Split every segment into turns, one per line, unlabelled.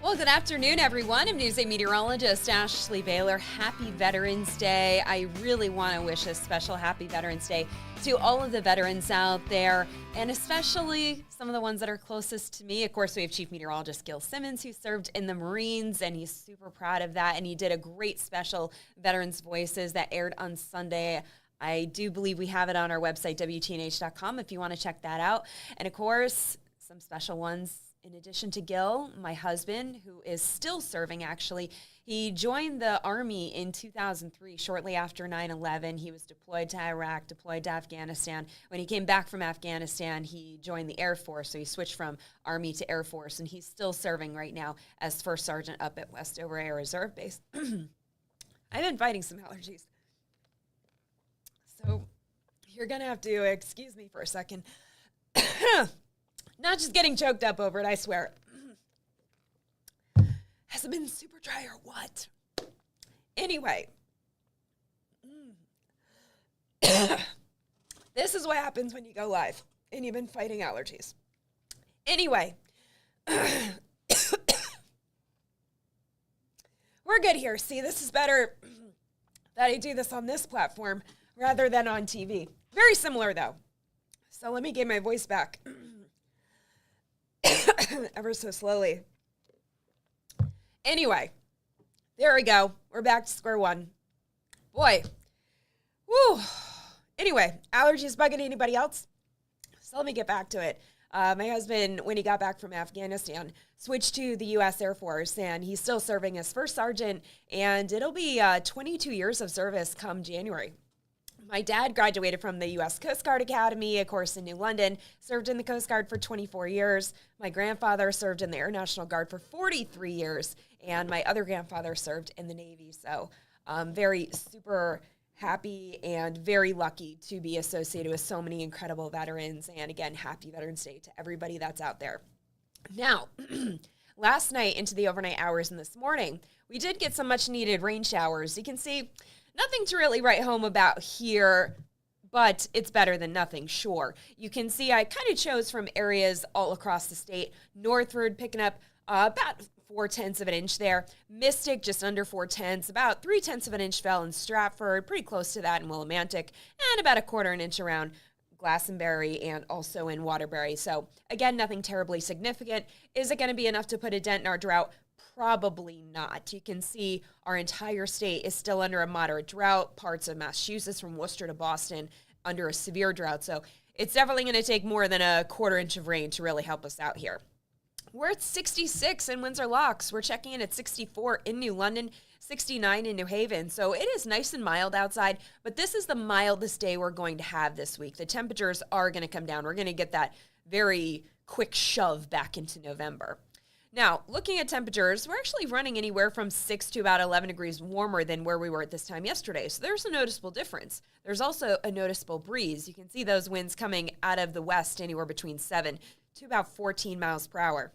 Well, good afternoon, everyone. I'm Newsday meteorologist Ashley Baylor. Happy Veterans Day. I really want to wish a special happy Veterans Day to all of the veterans out there, and especially some of the ones that are closest to me. Of course, we have Chief Meteorologist Gil Simmons, who served in the Marines, and he's super proud of that, and he did a great special Veterans Voices that aired on Sunday. I do believe we have it on our website, WTNH.com, if you want to check that out. And, of course, some special ones. In addition to Gil, my husband, who is still serving, actually, he joined the Army in 2003, shortly after 9/11. He was deployed to Iraq, deployed to Afghanistan. When he came back from Afghanistan, he joined the Air Force, so he switched from Army to Air Force, and he's still serving right now as First Sergeant up at Westover Air Reserve Base. I've been fighting some allergies, so you're going to have to excuse me for a second. Not just getting choked up over it, I swear. Has it been super dry or what? Anyway. This is what happens when you go live and you've been fighting allergies. Anyway. We're good here. See, this is better that I do this on this platform rather than on TV. Very similar, though. So let me get my voice back. Ever so slowly. Anyway, there we go. We're back to square one. Boy. Woo. Anyway, allergies bugging anybody else? So let me get back to it. My husband, when he got back from Afghanistan, switched to the U.S. Air Force, and he's still serving as First Sergeant, and it'll be 22 years of service come January. My dad graduated from the U.S. Coast Guard Academy, of course, in New London, served in the Coast Guard for 24 years. My grandfather served in the Air National Guard for 43 years, and my other grandfather served in the Navy. So I'm very super happy and very lucky to be associated with so many incredible veterans. And again, happy Veterans Day to everybody that's out there. Now, last night into the overnight hours and this morning, we did get some much needed rain showers. You can see nothing to really write home about here, but it's better than nothing, sure. You can see I kind of chose from areas all across the state. Northford picking up about 0.4 of an inch there. Mystic just under 0.4. About 0.3 of an inch fell in Stratford, pretty close to that in Willimantic, and about 1/4 inch around Glastonbury and also in Waterbury. So again, nothing terribly significant. Is it going to be enough to put a dent in our drought? Probably not. You can see our entire state is still under a moderate drought. Parts of Massachusetts from Worcester to Boston under a severe drought. So it's definitely going to take more than 1/4 inch of rain to really help us out here. We're at 66 in Windsor Locks. We're checking in at 64 in New London, 69 in New Haven. So it is nice and mild outside, but this is the mildest day we're going to have this week. The temperatures are going to come down. We're going to get that very quick shove back into November. Now, looking at temperatures, we're actually running anywhere from 6 to about 11 degrees warmer than where we were at this time yesterday. So there's a noticeable difference. There's also a noticeable breeze. You can see those winds coming out of the west anywhere between 7 to about 14 miles per hour.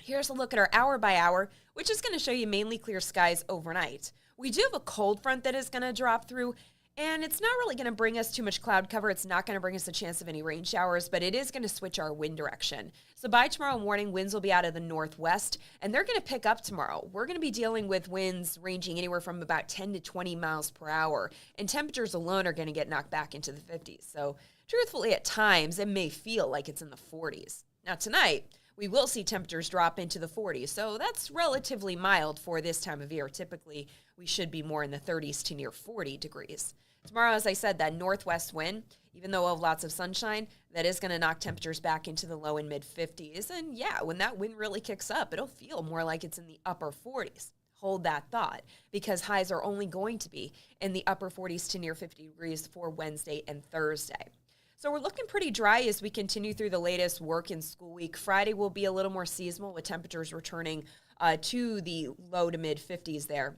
Here's a look at our hour by hour, which is going to show you mainly clear skies overnight. We do have a cold front that is going to drop through, and it's not really going to bring us too much cloud cover. It's not going to bring us a chance of any rain showers, but it is going to switch our wind direction. So by tomorrow morning, winds will be out of the northwest, and they're going to pick up tomorrow. We're going to be dealing with winds ranging anywhere from about 10 to 20 miles per hour, and temperatures alone are going to get knocked back into the 50s. So truthfully, at times, it may feel like it's in the 40s. Now tonight, we will see temperatures drop into the 40s, so that's relatively mild for this time of year. Typically, we should be more in the 30s to near 40 degrees. Tomorrow, as I said, that northwest wind, even though we'll have lots of sunshine, that is going to knock temperatures back into the low and mid 50s. And yeah, when that wind really kicks up, it'll feel more like it's in the upper 40s. Hold that thought, because highs are only going to be in the upper 40s to near 50 degrees for Wednesday and Thursday. So we're looking pretty dry as we continue through the latest work and school week. Friday will be a little more seasonal with temperatures returning to the low to mid 50s there.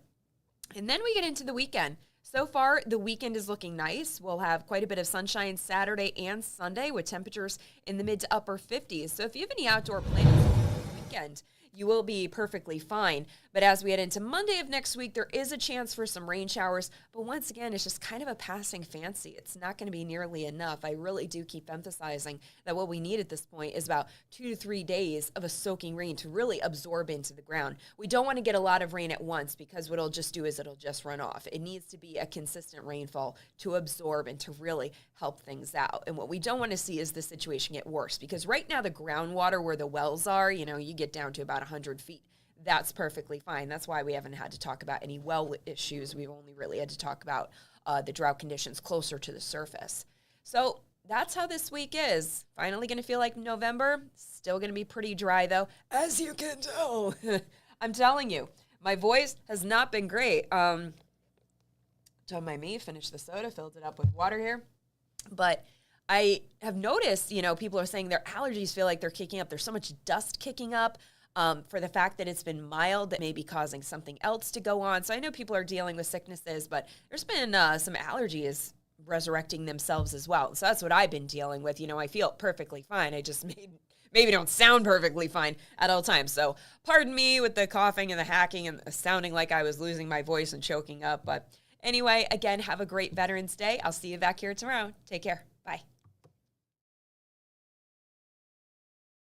And then we get into the weekend. So far, the weekend is looking nice. We'll have quite a bit of sunshine Saturday and Sunday with temperatures in the mid to upper 50s. So if you have any outdoor plans for the weekend, you will be perfectly fine. But as we head into Monday of next week, there is a chance for some rain showers. But once again, it's just kind of a passing fancy. It's not going to be nearly enough. I really do keep emphasizing that what we need at this point is about 2 to 3 days of a soaking rain to really absorb into the ground. We don't want to get a lot of rain at once because what it'll just do is it'll just run off. It needs to be a consistent rainfall to absorb and to really help things out. And what we don't want to see is the situation get worse, because right now the groundwater where the wells are, you get down to about 100 feet. That's perfectly fine. That's why we haven't had to talk about any well issues. We've only really had to talk about the drought conditions closer to the surface. So that's how this week is. Finally going to feel like November. Still going to be pretty dry, though, as you can tell. I'm telling you, my voice has not been great. Don't mind me. Finished the soda, filled it up with water here. But I have noticed, people are saying their allergies feel like they're kicking up. There's so much dust kicking up for the fact that it's been mild that may be causing something else to go on. So I know people are dealing with sicknesses, but there's been some allergies resurrecting themselves as well. So that's what I've been dealing with. I feel perfectly fine. I just maybe don't sound perfectly fine at all times. So pardon me with the coughing and the hacking and sounding like I was losing my voice and choking up. But anyway, again, have a great Veterans Day. I'll see you back here tomorrow. Take care. Bye.